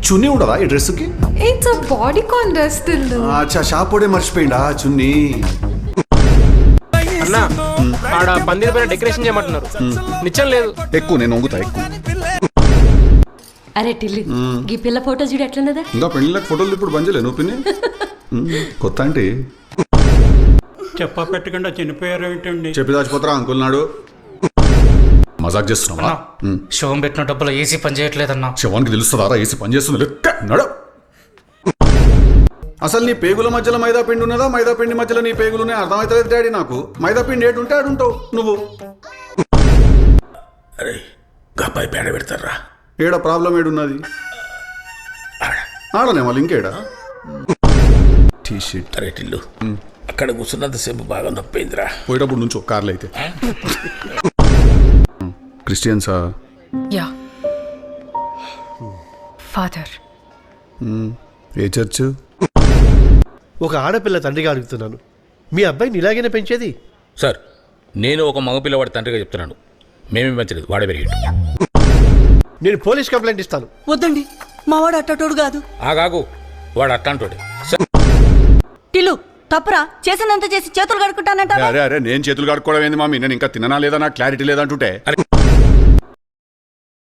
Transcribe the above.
చున్నీ ఉండదా ఈ డ్రెస్కి? It's a bodycon dress still. అచ్చా షాపోడే మర్చిపోయిందా చున్నీ? అన్నా ఆడ పందిరి పైన డెకరేషన్ చేయమంటున్నారు. నిచ్చం లేదు. ఎక్కువ నేను వంగుతా ఎక్కువ. అరే టిల్లి ఈ పిల్ల ఫోటో చూడు ఎట్లున్నదా? ఇంకా పెళ్ళిళ్ళకి ఫోటోలు ఇప్పుడు బంజలే నువ్వు పిన్ని. కొత్త అంటే చెప్పా పెట్టకుండా చనిపోయారు ఏంటండి? చెప్పి దాచిపోతారా అంకుల్ నాడు? మజాక్ చేస్తున్నావా? శవం పెట్టిన డబ్బులు ఏసీ పని చేయట్లేదన్నా. శవానికి తెలుస్తుందారా ఏసీ పని చేస్తుంది లెక్క నడు. అసలు నీ పేగుల మధ్యలో మైదా పిండి ఉన్నదా, మైదా పిండి మధ్యలో నీ పేగులునే అర్థమవుతుంది డాడీ నాకు. మైదా పిండి ఏడుంటే ఆడుంటావు నువ్వు. అరే గబ్బాయి పేడ పెడతారా? ఏడా ప్రాబ్లం ఏడున్నది? ఆడనే మళ్ళీ ఇంకేడా టీషర్ట్. అరే టిల్లు అక్కడ కూర్చున్నంతసేపు బాగా నొప్పిందిరా. పోయేటప్పుడు నుంచి ఒక కార్లు అయితే క్రిస్టియన్సా? Yeah. Father. ఏ చర్చ్? ఒక ఆడపిల్ల తండ్రిగా అడుగుతున్నాను, మీ అబ్బాయిని ఇలాగైనా పెంచేది? సార్ నేను ఒక మగపిల్లవాడి తండ్రిగా చెప్తున్నాను, మేమేం పెంచలేదు, వాడే పెరిగాడు. నేను పోలీస్ కంప్లైంట్ ఇస్తాను. వద్దండి, మావాడు అట్టటోడు కాదు. ఆగాగు, వాడు అట్లాంటోడే. టిల్లు తప్పురా, చేసినంత చేసి చేతులు కడుక్కుంటానంట. అరే అరే నేను చేతులు కడుక్కోవడం ఏంది మామీ? నేను ఇంకా తిననా లేదా నాకు క్లారిటీ లేదంటుంటే. అరే